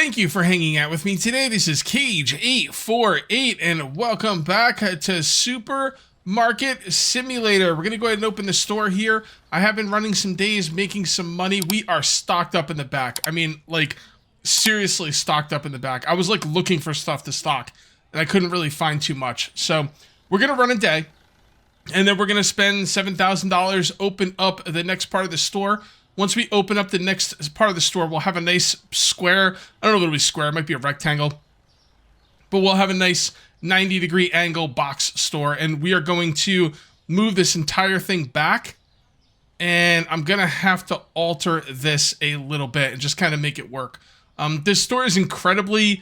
Thank you for hanging out with me today. This is Cage848, and welcome back to Supermarket Simulator. We're going to go ahead and open the store here. I have been running some days, making some money. We are stocked up in the back. I mean, like, seriously stocked up in the back. I was, like, looking for stuff to stock, and I couldn't really find too much. So, we're going to run a day, and then we're going to spend $7,000, open up the next part of the store. Once we open up the next part of the store, we'll have a nice square. I don't know if it'll be square. It might be a rectangle. But we'll have a nice 90-degree angle box store. And we are going to move this entire thing back. And I'm going to have to alter this a little bit and just kind of make it work. This store is incredibly...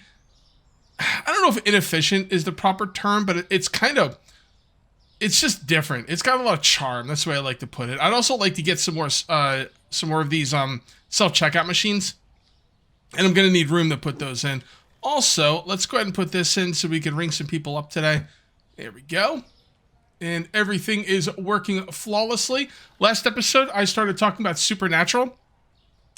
I don't know if inefficient is the proper term, but it's kind of... It's just different. It's got a lot of charm. That's the way I like to put it. I'd also like to get some more of these self-checkout machines. And I'm going to need room to put those in. Also, let's go ahead and put this in so we can ring some people up today. There we go. And everything is working flawlessly. Last episode, I started talking about Supernatural.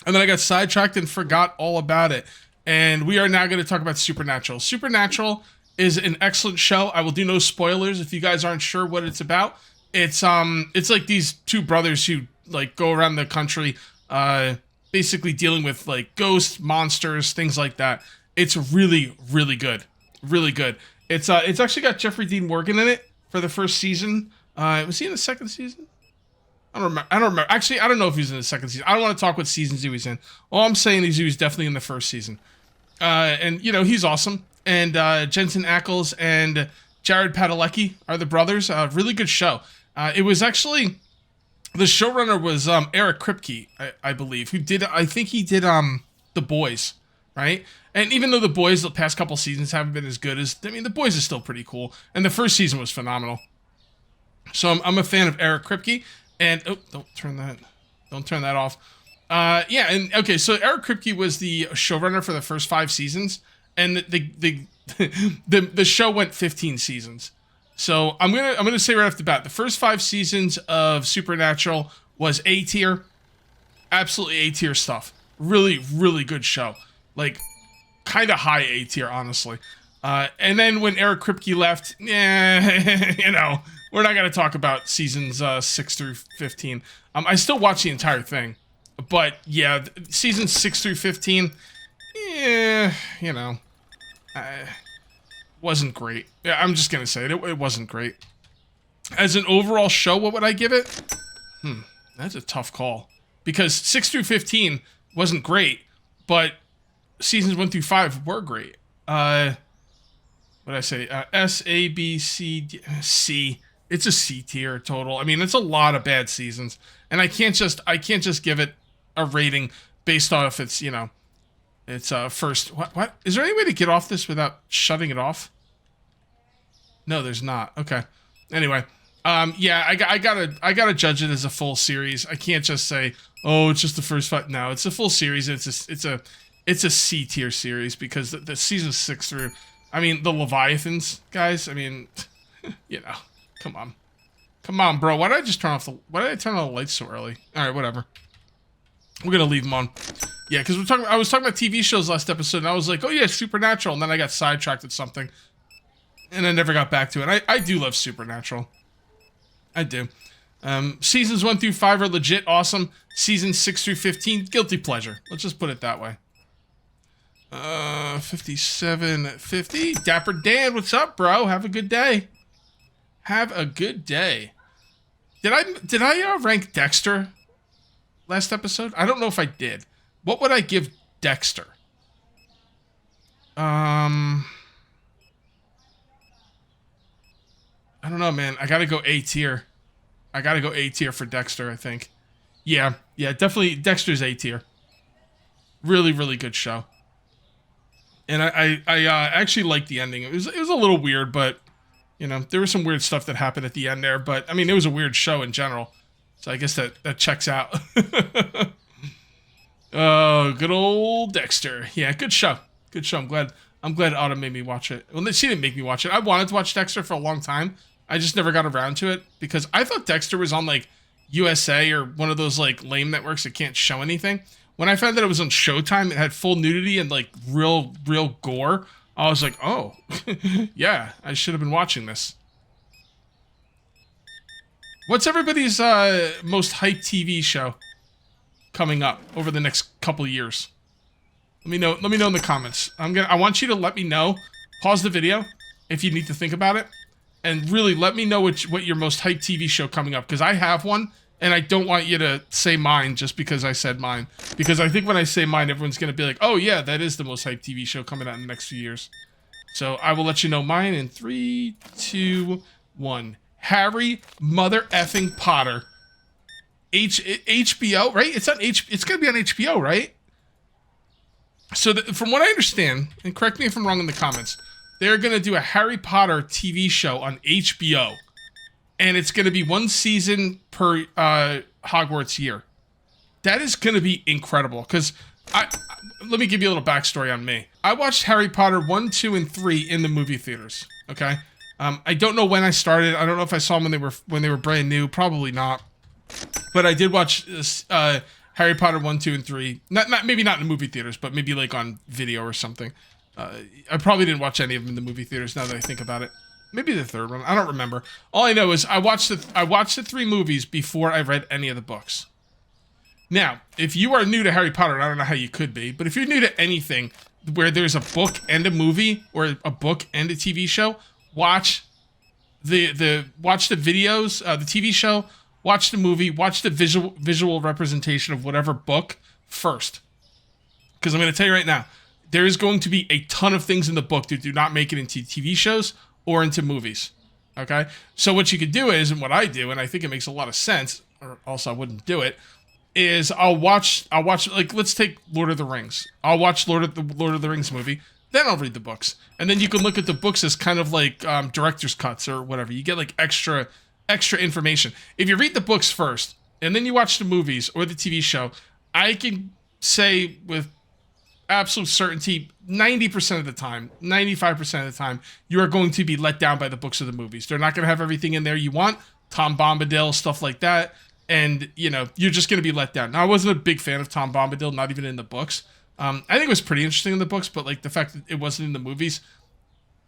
And then I got sidetracked and forgot all about it. And we are now going to talk about Supernatural. Supernatural is an excellent show. I will do no spoilers if you guys aren't sure what it's about. It's like these two brothers who like go around the country basically dealing with like ghosts, monsters, things like that. It's really, really good. Really good. It's actually got Jeffrey Dean Morgan in it for the first season. Was he in the second season? I don't remember. Actually, I don't know if he was in the second season. I don't want to talk what seasons he was in. All I'm saying is he was definitely in the first season. And you know, he's awesome. And Jensen Ackles and Jared Padalecki are the brothers. Really good show. It was actually, the showrunner was Eric Kripke, I believe, who did, I think he did The Boys, right? And even though The Boys, the past couple seasons haven't been as good as, I mean, The Boys is still pretty cool. And the first season was phenomenal. So I'm a fan of Eric Kripke. And, oh, don't turn that off. Yeah, and okay, so Eric Kripke was the showrunner for the first 5 seasons. And the show went 15 seasons. So I'm gonna say right off the bat, the first 5 seasons of Supernatural was A tier, absolutely A tier stuff. Really, really good show. Like, kind of high A tier, honestly. And then when Eric Kripke left, you know, we're not gonna talk about seasons 6 through 15. I still watch the entire thing, but yeah, seasons 6 through 15, yeah, you know. Wasn't great. Yeah, I'm just gonna say it. It wasn't great. As an overall show, what would I give it? That's a tough call. Because 6 through 15 wasn't great, but seasons 1 through 5 were great. What did I say? S, A, B, C, D, C. It's a C tier total. I mean, it's a lot of bad seasons. And I can't just give it a rating based off its, you know, it's first. What? Is there any way to get off this without shutting it off? No, there's not. Okay. Anyway, yeah, I gotta judge it as a full series. I can't just say, oh, it's just the first 5. No, it's a full series. It's a C tier series because the season 6 through. I mean, the Leviathans, guys. I mean, you know, come on, bro. Why did I just turn off why did I turn on the lights so early? All right, whatever. We're gonna leave them on. Yeah, because I was talking about TV shows last episode, and I was like, oh yeah, Supernatural, and then I got sidetracked at something, and I never got back to it. I do love Supernatural. I do. Seasons 1 through 5 are legit awesome. Seasons 6 through 15, guilty pleasure. Let's just put it that way. 5750. Dapper Dan, what's up, bro? Have a good day. Have a good day. Did I rank Dexter last episode? I don't know if I did. What would I give Dexter? I don't know, man. I gotta go A tier. I gotta go A tier for Dexter, I think. Yeah, definitely Dexter's A tier. Really, really good show. And I actually liked the ending. It was a little weird, but you know, there was some weird stuff that happened at the end there. But I mean, it was a weird show in general. So I guess that checks out. Oh, good old Dexter. Yeah, good show. Good show. I'm glad Autumn made me watch it. Well, she didn't make me watch it. I wanted to watch Dexter for a long time. I just never got around to it because I thought Dexter was on like USA or one of those like lame networks that can't show anything. When I found that it was on Showtime, it had full nudity and like real gore. I was like, oh, yeah, I should have been watching this. What's everybody's most hyped TV show coming up over the next couple of years? Let me know. Let me know in the comments. I want you to let me know. Pause the video if you need to think about it, and really let me know what your most hyped TV show coming up, because I have one, and I don't want you to say mine just because I said mine. Because I think when I say mine, everyone's gonna be like, "Oh yeah, that is the most hyped TV show coming out in the next few years." So I will let you know mine in 3, 2, 1. Harry Mother Effing Potter. HBO, right? It's on It's gonna be on HBO, right? So from what I understand, and correct me if I'm wrong in the comments, they're gonna do a Harry Potter TV show on HBO, and it's gonna be 1 season per Hogwarts year. That is gonna be incredible. Because let me give you a little backstory on me. I watched Harry Potter 1, 2, and 3 in the movie theaters. Okay. I don't know when I started. I don't know if I saw them when they were brand new. Probably not. But I did watch Harry Potter 1, 2, and 3. Maybe not in the movie theaters, but maybe like on video or something. I probably didn't watch any of them in the movie theaters now that I think about it. Maybe the third one. I don't remember. All I know is I watched the 3 movies before I read any of the books. Now, if you are new to Harry Potter, I don't know how you could be, but if you're new to anything where there's a book and a movie, or a book and a TV show, watch the videos, the TV show, watch the movie, watch the visual representation of whatever book first. Because I'm going to tell you right now, there is going to be a ton of things in the book that do not make it into TV shows or into movies. Okay? So what you could do is, and what I do, and I think it makes a lot of sense, or else I wouldn't do it, is I'll watch, like, let's take Lord of the Rings. I'll watch Lord of the Rings movie, then I'll read the books. And then you can look at the books as kind of like director's cuts or whatever. You get like extra information. If you read the books first, and then you watch the movies or the TV show, I can say with absolute certainty, 90% of the time, 95% of the time, you are going to be let down by the books or the movies. They're not going to have everything in there you want. Tom Bombadil, stuff like that. And, you know, you're just going to be let down. Now, I wasn't a big fan of Tom Bombadil, not even in the books. I think it was pretty interesting in the books, but, like, the fact that it wasn't in the movies,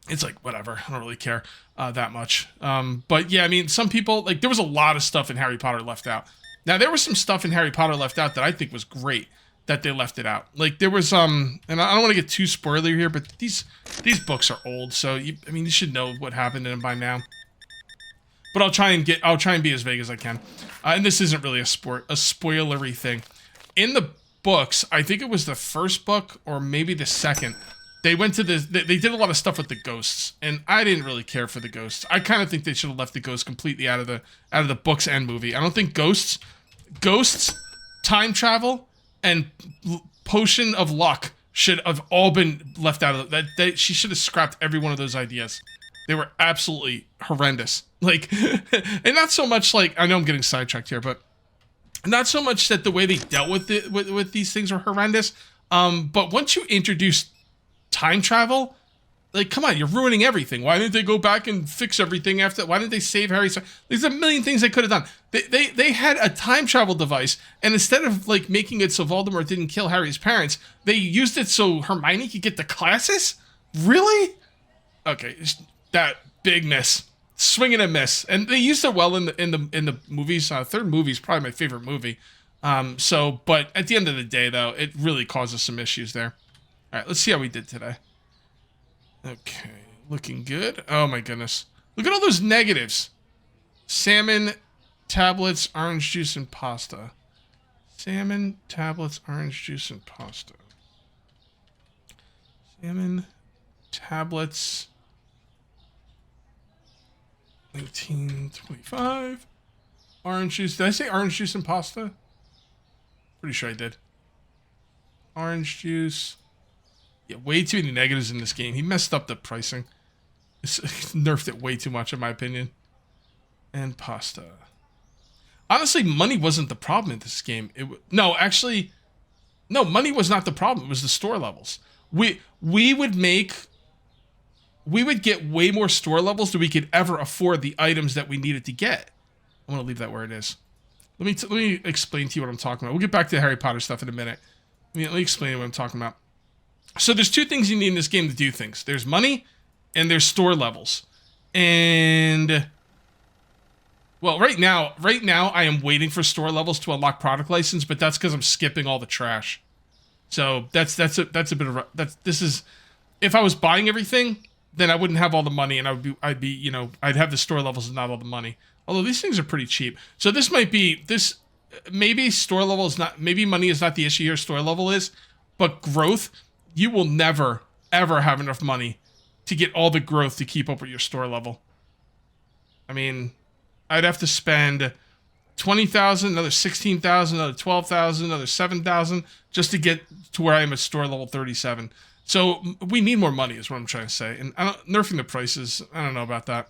it's like, whatever. I don't really care that much. But, yeah, I mean, some people, like, there was a lot of stuff in Harry Potter left out. Now, there was some stuff in Harry Potter left out that I think was great that they left it out. Like, there was, and I don't want to get too spoiler here, but these books are old, so, you should know what happened in them by now. But I'll try and be as vague as I can. And this isn't really a spoilery thing. In the books, I think it was the first book or maybe the second, they went to they did a lot of stuff with the ghosts, and I didn't really care for the ghosts. I kind of think they should have left the ghosts completely out of the books and movie. I don't think ghosts, time travel, and potion of luck should have all been left out of that. She should have scrapped every one of those ideas. They were absolutely horrendous. Like, and not so much like, I know I'm getting sidetracked here, but not so much that the way they dealt with it, with these things were horrendous. But once you introduce time travel, like, come on, you're ruining everything. Why didn't they go back and fix everything after? Why didn't they save Harry? There's a million things they could have done. They had a time travel device, and instead of like making it so Voldemort didn't kill Harry's parents, they used it so Hermione could get the classes. Really? Okay, that big miss. Swing and a miss, and they used it well in the movies. Third movie is probably my favorite movie. But at the end of the day, though, it really causes some issues there. All right, let's see how we did today. Okay, looking good. Oh my goodness, look at all those negatives. Salmon, tablets, orange juice, and pasta. Salmon, tablets, orange juice, and pasta. Salmon, tablets. 1925. Orange juice. Did I say orange juice and pasta? Pretty sure I did. Orange juice. Yeah, way too many negatives in this game. He messed up the pricing. It's nerfed it way too much, in my opinion. And pasta. Honestly, money wasn't the problem in this game. No, money was not the problem. It was the store levels. We would get way more store levels than we could ever afford the items that we needed to get. I'm going to leave that where it is. Let me explain to you what I'm talking about. We'll get back to the Harry Potter stuff in a minute. Let me explain what I'm talking about. So there's two things you need in this game to do things. There's money and there's store levels. And well, right now I am waiting for store levels to unlock product license, but that's because I'm skipping all the trash. So that's a bit of this is, if I was buying everything, then I wouldn't have all the money, and I'd be I'd have the store levels and not all the money. Although these things are pretty cheap, so this might be maybe store level is not, maybe money is not the issue here. Store level is, but growth, you will never ever have enough money to get all the growth to keep up with your store level. I mean, I'd have to spend 20,000, another 16,000, another 12,000, another 7,000 just to get to where I am at store level 37. So we need more money is what I'm trying to say. And nerfing the prices, I don't know about that.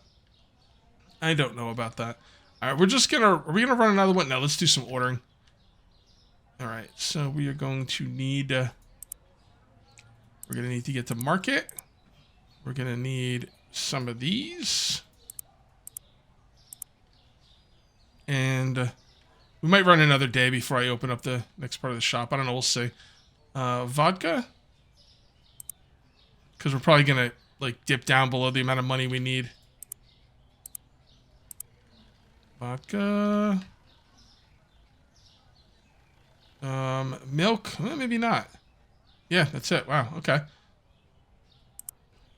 I don't know about that. All right, are we gonna run another one? No, let's do some ordering. All right, so we are going to need, we're gonna need to get to market. We're gonna need some of these. And we might run another day before I open up the next part of the shop. I don't know, we'll see. Vodka. Because we're probably going to like dip down below the amount of money we need. Vodka. Milk. Well, maybe not. Yeah, that's it. Wow, okay.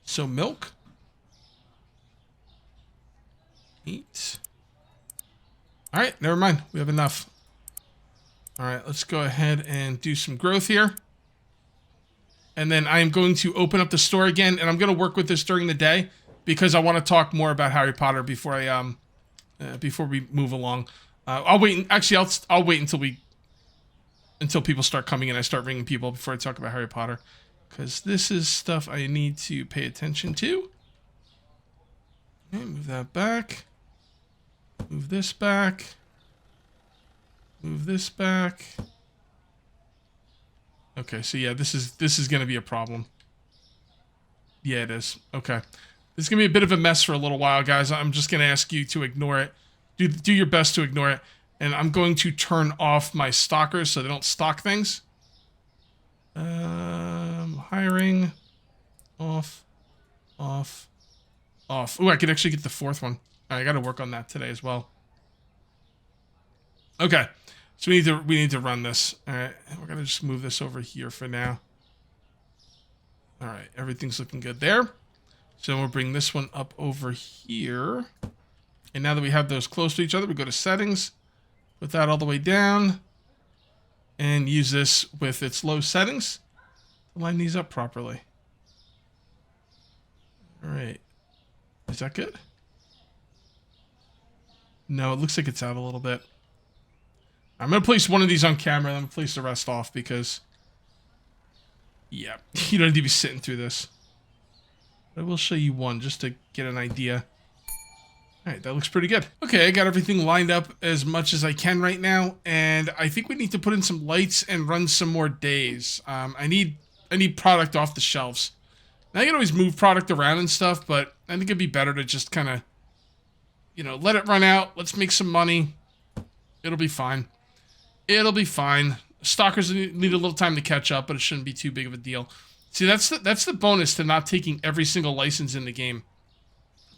So milk. Meat. All right, never mind. We have enough. All right, let's go ahead and do some growth here. And then I am going to open up the store again, and I'm going to work with this during the day because I want to talk more about Harry Potter before we move along. I'll wait. Actually, I'll wait until people start coming in. I start ringing people before I talk about Harry Potter, because this is stuff I need to pay attention to. Okay, move that back. Move this back. Move this back. Okay, so yeah, this is going to be a problem. Yeah, it is. Okay. This is going to be a bit of a mess for a little while, guys. I'm just going to ask you to ignore it. Do your best to ignore it. And I'm going to turn off my stalkers so they don't stalk things. Hiring. Off. Off. Off. Ooh, I could actually get the fourth one. All right, I got to work on that today as well. Okay. So we need to run this. All right, we're gonna just move this over here for now. All right, everything's looking good there. So we'll bring this one up over here. And now that we have those close to each other, we go to settings, put that all the way down, and use this with its low settings to line these up properly. All right, is that good? No, it looks like it's out a little bit. I'm going to place one of these on camera, and I'm going to place the rest off because, yeah, you don't need to be sitting through this. I will show you one just to get an idea. All right, that looks pretty good. Okay, I got everything lined up as much as I can right now, and I think we need to put in some lights and run some more days. I need product off the shelves. Now, I can always move product around and stuff, but I think it'd be better to just kind of, let it run out. Let's make some money. It'll be fine. It'll be fine. Stalkers need a little time to catch up, but it shouldn't be too big of a deal. See, that's the bonus to not taking every single license in the game.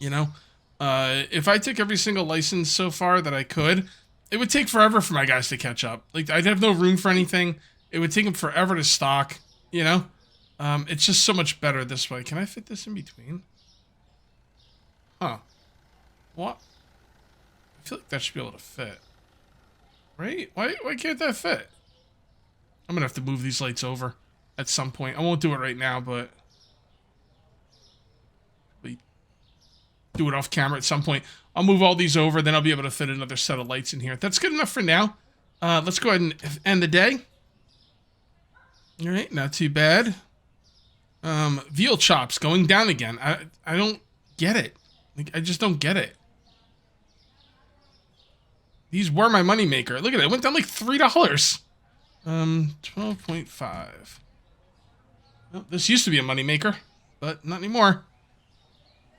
If I took every single license so far that I could, it would take forever for my guys to catch up. Like, I'd have no room for anything. It would take them forever to stock, It's just so much better this way. Can I fit this in between? Huh. What? I feel like that should be able to fit. Right? Why can't that fit? I'm gonna have to move these lights over at some point. I won't do it right now, but we do it off camera at some point. I'll move all these over, then I'll be able to fit another set of lights in here. That's good enough for now. Let's go ahead and end the day. All right, not too bad. Veal chops going down again. I don't get it. Like, I just don't get it. These were my moneymaker. Look at it. It went down like $3. 12.5. Well, this used to be a moneymaker, but not anymore.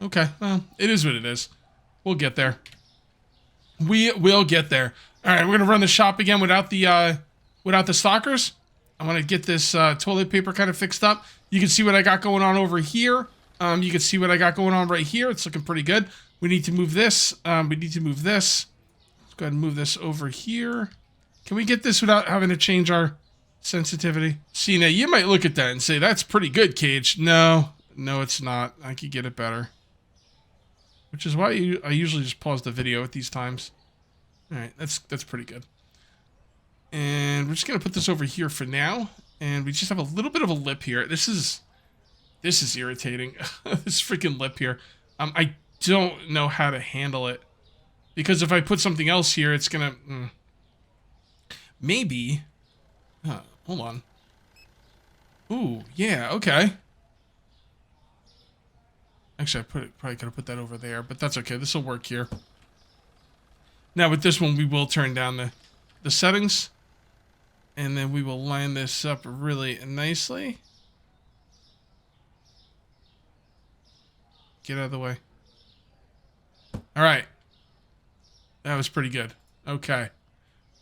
Okay, well, it is what it is. We'll get there. We will get there. All right, we're gonna run the shop again without the stalkers. I want to get this toilet paper kind of fixed up. You can see what I got going on over here. You can see what I got going on right here. It's looking pretty good. We need to move this. Let's go ahead and move this over here. Can we get this without having to change our sensitivity? See, now you might look at that and say, that's pretty good, Cage. No, it's not. I could get it better. Which is why I usually just pause the video at these times. All right, that's pretty good. And we're just going to put this over here for now. And we just have a little bit of a lip here. This is irritating. This freaking lip here. I don't know how to handle it. Because if I put something else here, it's going to... Maybe... hold on. Ooh, yeah, okay. Actually, probably could have put that over there, but that's okay. This will work here. Now, with this one, we will turn down the settings. And then we will line this up really nicely. Get out of the way. All right. That was pretty good. Okay.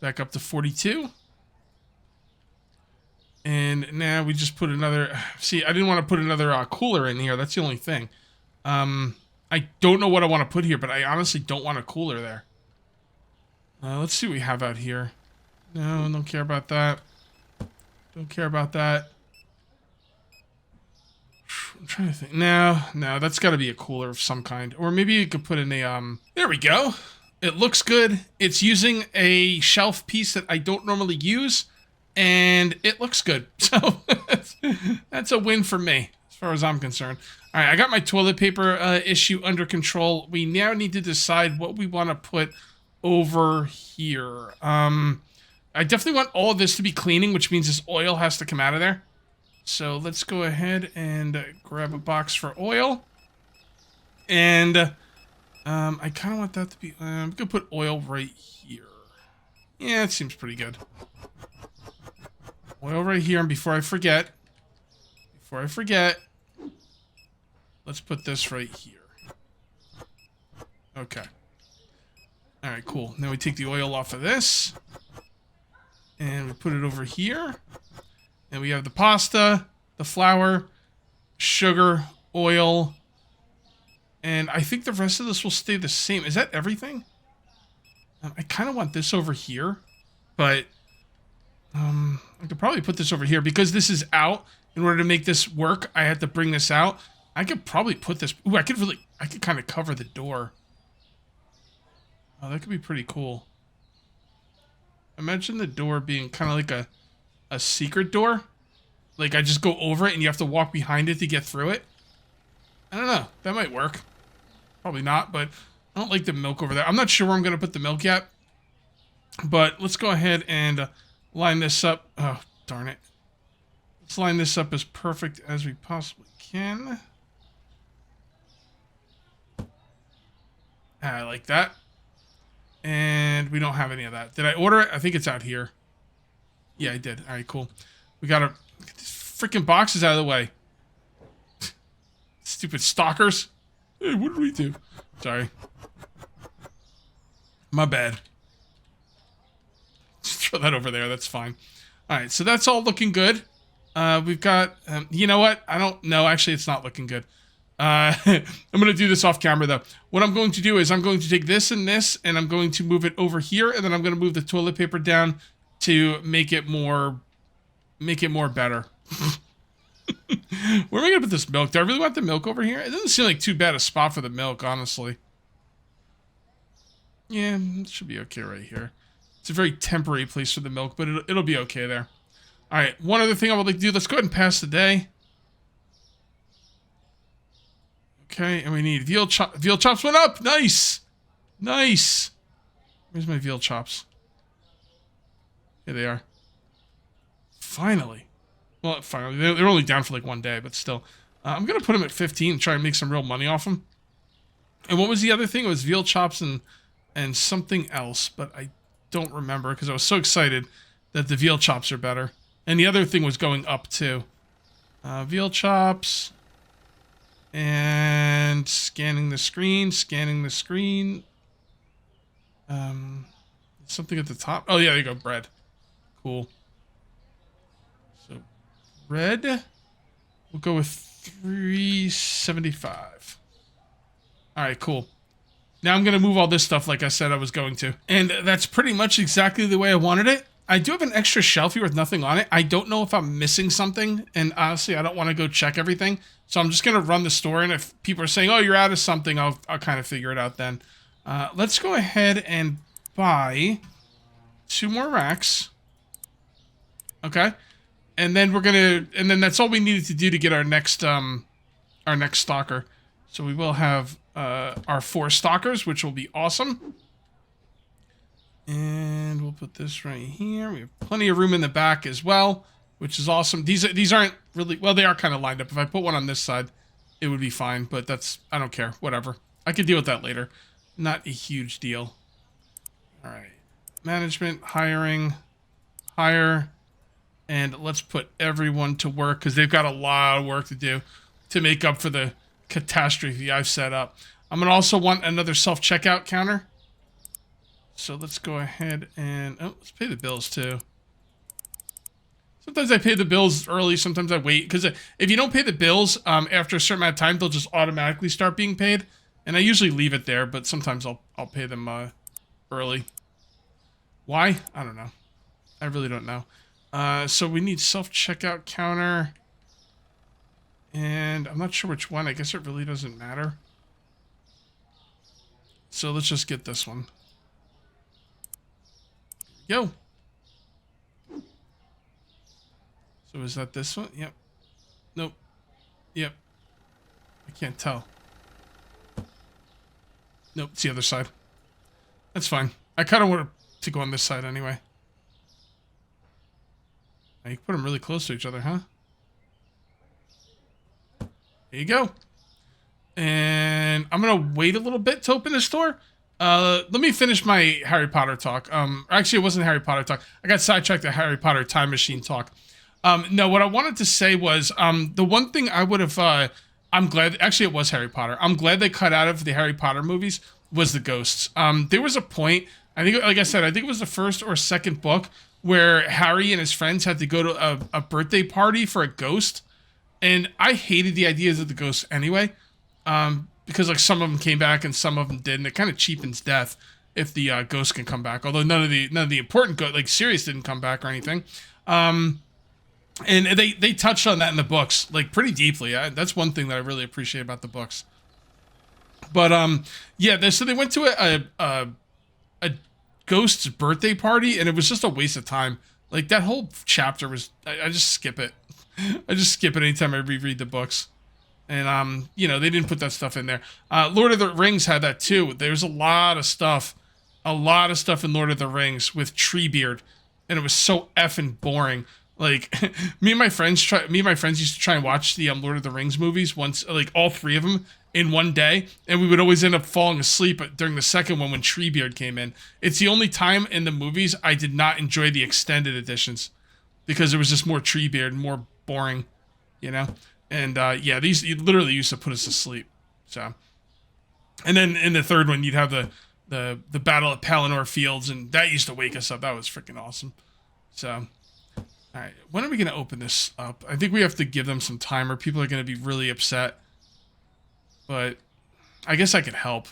Back up to 42. And now we just put another... See, I didn't want to put another cooler in here. That's the only thing. I don't know what I want to put here, but I honestly don't want a cooler there. Let's see what we have out here. No, don't care about that. Don't care about that. I'm trying to think. No, that's got to be a cooler of some kind. Or maybe you could put in a, There we go. It looks good. It's using a shelf piece that I don't normally use. And it looks good. So, that's a win for me, as far as I'm concerned. All right, I got my toilet paper issue under control. We now need to decide what we want to put over here. I definitely want all of this to be cleaning, which means this oil has to come out of there. So let's go ahead and grab a box for oil. And I kind of want that to be... I'm going to put oil right here. Yeah, it seems pretty good. Oil right here, and before I forget, let's put this right here. Okay. All right, cool. Now we take the oil off of this. And we put it over here. And we have the pasta, the flour, sugar, oil. And I think the rest of this will stay the same. Is that everything? I kind of want this over here. But I could probably put this over here. Because this is out, in order to make this work, I had to bring this out. I could probably put this... Ooh, I could kind of cover the door. Oh, that could be pretty cool. Imagine the door being kind of like a secret door. Like, I just go over it and you have to walk behind it to get through it. I don't know. That might work. Probably not, but I don't like the milk over there. I'm not sure where I'm going to put the milk yet. But let's go ahead and line this up. Oh, darn it. Let's line this up as perfect as we possibly can. I like that. And we don't have any of that. Did I order it? I think it's out here. Yeah, I did. All right, cool. We gotta get these freaking boxes out of the way. Stupid stalkers. Hey, what did we do? Sorry. My bad. Just throw that over there. That's fine. All right, so that's all looking good. We've got... you know what? I don't know. Actually, it's not looking good. I'm going to do this off camera though. What I'm going to do is I'm going to take this and this and I'm going to move it over here, and then I'm going to move the toilet paper down to make it more better. Where am I going to put this milk? Do I really want the milk over here? It doesn't seem like too bad a spot for the milk, honestly. Yeah, it should be okay right here. It's a very temporary place for the milk, but it'll be okay there. All right, one other thing I would like to do. Let's go ahead and pass the day. Okay, and we need veal chop. Veal chops went up. Nice. Nice. Where's my veal chops? Here they are. Finally. Well, finally. They're only down for like one day, but still. I'm going to put them at 15 and try and make some real money off them. And what was the other thing? It was veal chops and something else, but I don't remember because I was so excited that the veal chops are better. And the other thing was going up too. Veal chops... And scanning the screen. Something at the top. Oh, yeah, there you go. Bread. Cool. red. We'll go with 375. All right, cool. Now I'm going to move all this stuff like I said I was going to. And that's pretty much exactly the way I wanted it. I do have an extra shelf here with nothing on it. I don't know if I'm missing something. And honestly, I don't want to go check everything. So I'm just going to run the store. And if people are saying, oh, you're out of something, I'll kind of figure it out then. Let's go ahead and buy 2 more racks. Okay. And then and then that's all we needed to do to get our next stalker. So we will have our 4 stalkers, which will be awesome. And we'll put this right here. We have plenty of room in the back as well, which is awesome. These aren't really, well, they are kind of lined up. If I put one on this side, it would be fine, but I don't care. Whatever. I could deal with that later. Not a huge deal. All right. Management, hiring, hire, and let's put everyone to work because they've got a lot of work to do to make up for the catastrophe I've set up. I'm going to also want another self-checkout counter. So let's go ahead and, let's pay the bills too. Sometimes I pay the bills early, sometimes I wait. Because if you don't pay the bills after a certain amount of time, they'll just automatically start being paid. And I usually leave it there, but sometimes I'll pay them early. Why? I don't know. I really don't know. So we need self-checkout counter. And I'm not sure which one. I guess it really doesn't matter. So let's just get this one. Yo. So is that this one? Yep. Nope. Yep. I can't tell. Nope, it's the other side. That's fine. I kind of want to go on this side anyway. Now you can put them really close to each other, huh? There you go. And I'm going to wait a little bit to open this door. Let me finish my Harry Potter talk. Actually, it wasn't Harry Potter talk. I got sidetracked to Harry Potter time machine talk. No, what I wanted to say was, the one thing I would have, I'm glad, actually it was Harry Potter. I'm glad they cut out of the Harry Potter movies was the ghosts. There was a point, I think, like I said, I think it was the first or second book where Harry and his friends had to go to a birthday party for a ghost. And I hated the ideas of the ghosts anyway. Because like some of them came back and some of them didn't. It kind of cheapens death if the ghost can come back. Although none of the important ghosts, like Sirius didn't come back or anything. And they touched on that in the books like pretty deeply. That's one thing that I really appreciate about the books. But yeah, so they went to a ghost's birthday party and it was just a waste of time. Like that whole chapter was I just skip it. I just skip it anytime I reread the books. And, you know, they didn't put that stuff in there. Lord of the Rings had that too. There's a lot of stuff in Lord of the Rings with Treebeard. And it was so effing boring. Like, me and my friends used to try and watch the Lord of the Rings movies once, like all 3 of them in one day. And we would always end up falling asleep during the second one when Treebeard came in. It's the only time in the movies I did not enjoy the extended editions. Because it was just more Treebeard, more boring, you know? And, yeah, these literally used to put us to sleep. So, and then in the third one, you'd have the battle at Pelennor Fields, and that used to wake us up. That was freaking awesome. So, all right, when are we going to open this up? I think we have to give them some time, or people are going to be really upset. But I guess I could help.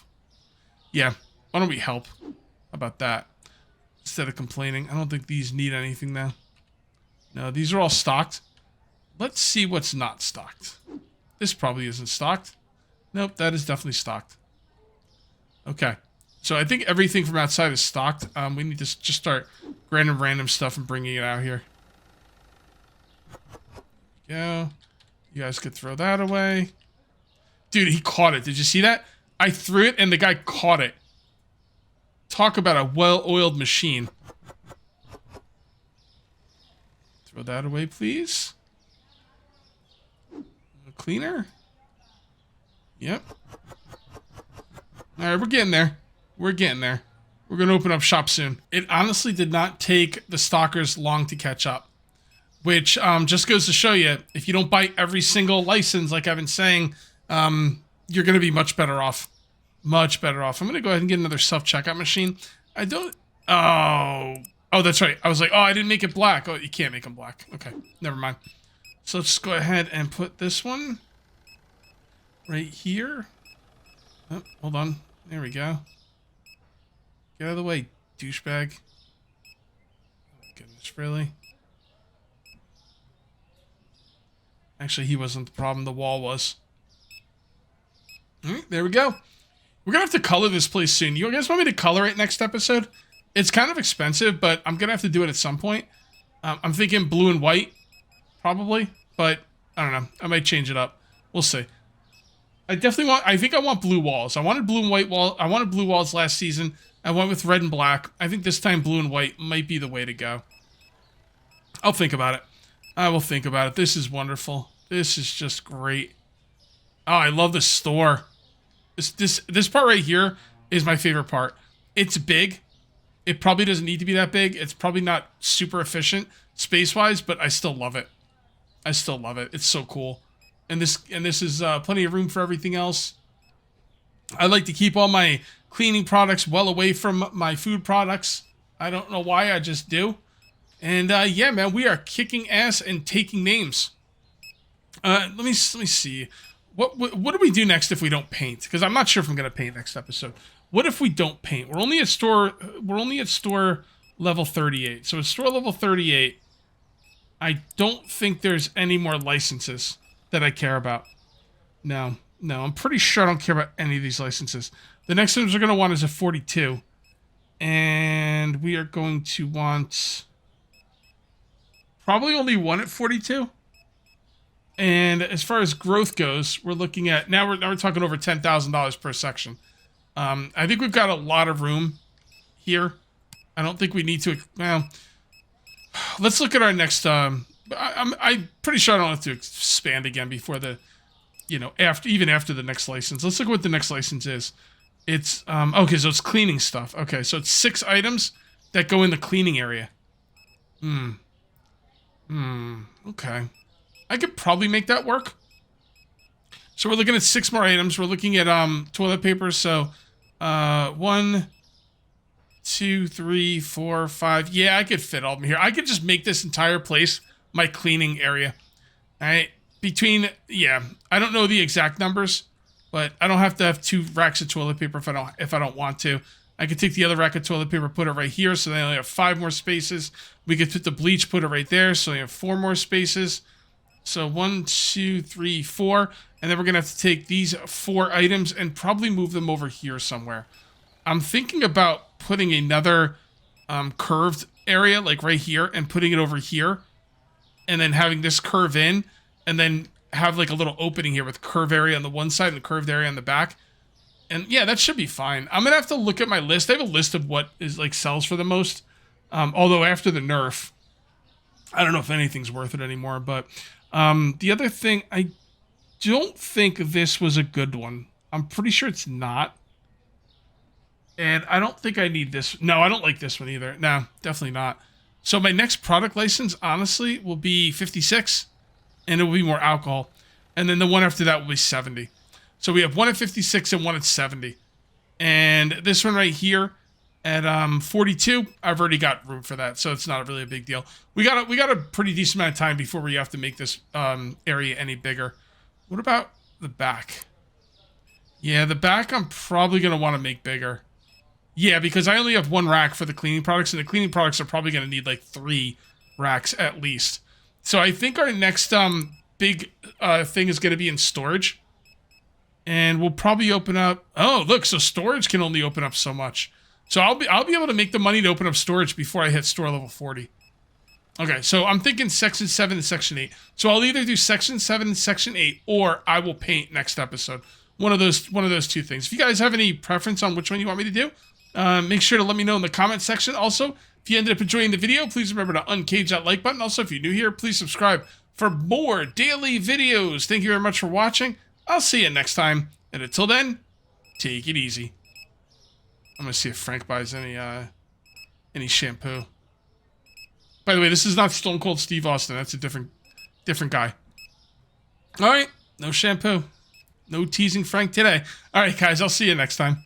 Yeah, why don't we help? How about that? Instead of complaining. I don't think these need anything now. No, these are all stocked. Let's see what's not stocked. This probably isn't stocked. Nope, that is definitely stocked. Okay. So I think everything from outside is stocked. We need to just start grabbing random stuff and bringing it out here. There we go. You guys could throw that away. Dude, he caught it. Did you see that? I threw it and the guy caught it. Talk about a well-oiled machine. Throw that away, please. Cleaner? Yep. Alright, we're getting there. We're getting there. We're going to open up shop soon. It honestly did not take the stalkers long to catch up. Which just goes to show you, if you don't buy every single license, like I've been saying, you're going to be much better off. Much better off. I'm going to go ahead and get another self-checkout machine. I don't... Oh, that's right. I was like, oh, I didn't make it black. Oh, you can't make them black. Okay, never mind. So let's go ahead and put this one right here. Oh, hold on. There we go. Get out of the way, douchebag. Oh my goodness, really? Actually, he wasn't the problem. The wall was. All right, there we go. We're going to have to color this place soon. You guys want me to color it next episode? It's kind of expensive, but I'm going to have to do it at some point. I'm thinking blue and white, probably. But, I don't know. I might change it up. We'll see. I think I want blue walls. I wanted blue and white walls. I wanted blue walls last season. I went with red and black. I think this time blue and white might be the way to go. I'll think about it. I will think about it. This is wonderful. This is just great. Oh, I love the store. This part right here is my favorite part. It's big. It probably doesn't need to be that big. It's probably not super efficient space-wise, but I still love it. I still love it. It's so cool. And this is plenty of room for everything else. I like to keep all my cleaning products well away from my food products. I don't know why, I just do. And yeah, man, we are kicking ass and taking names. Let me see. What do we do next if we don't paint? Because I'm not sure if I'm gonna paint next episode. What if we don't paint? We're only at store level 38. So at store level 38, I don't think there's any more licenses that I care about. No, I'm pretty sure I don't care about any of these licenses. The next ones we're gonna want is a 42, and we are going to want probably only one at 42. And as far as growth goes, we're looking at now we're talking over $10,000 per section. I think we've got a lot of room here. I don't think we need to. Well, let's look at our next. I'm pretty sure I don't have to expand again before the, even after the next license. Let's look at what the next license is. It's okay, so it's cleaning stuff. Okay, so it's 6 items that go in the cleaning area. Okay. I could probably make that work. So we're looking at 6 more items. We're looking at toilet paper. So 1, 2, 3, 4, 5. Yeah, I could fit all of them here. I could just make this entire place my cleaning area. All right. I don't know the exact numbers, but I don't have to have 2 racks of toilet paper if I don't want to. I could take the other rack of toilet paper, put it right here, so they only have 5 more spaces. We could put the bleach, put it right there, so they have 4 more spaces. So 1, 2, 3, 4, and then we're gonna have to take these 4 items and probably move them over here somewhere. I'm thinking about putting another curved area, like right here, and putting it over here, and then having this curve in, and then have like a little opening here with curve area on the one side and the curved area on the back. And yeah, that should be fine. I'm gonna have to look at my list. I have a list of what is like sells for the most. Although after the nerf, I don't know if anything's worth it anymore, but. The other thing, I don't think this was a good one. I'm pretty sure it's not. And I don't think I need this. No, I don't like this one either. No, definitely not. So my next product license, honestly, will be 56. And it will be more alcohol. And then the one after that will be 70. So we have one at 56 and one at 70. And this one right here at 42, I've already got room for that, so it's not really a big deal. We got a pretty decent amount of time before we have to make this area any bigger. What about the back? Yeah, the back I'm probably going to want to make bigger. Yeah, because I only have 1 rack for the cleaning products, and the cleaning products are probably going to need like 3 racks at least. So I think our next big thing is going to be in storage. And we'll probably open up... Oh, look, so storage can only open up so much. So I'll be able to make the money to open up storage before I hit store level 40. Okay, so I'm thinking section 7 and section 8. So I'll either do section 7 and section 8, or I will paint next episode. One of those 2 things. If you guys have any preference on which one you want me to do, make sure to let me know in the comment section. Also, if you ended up enjoying the video, please remember to uncage that like button. Also, if you're new here, please subscribe for more daily videos. Thank you very much for watching. I'll see you next time. And until then, take it easy. I'm gonna see if Frank buys any shampoo. By the way, this is not Stone Cold Steve Austin. That's a different guy. All right, no shampoo. No teasing Frank today. All right, guys, I'll see you next time.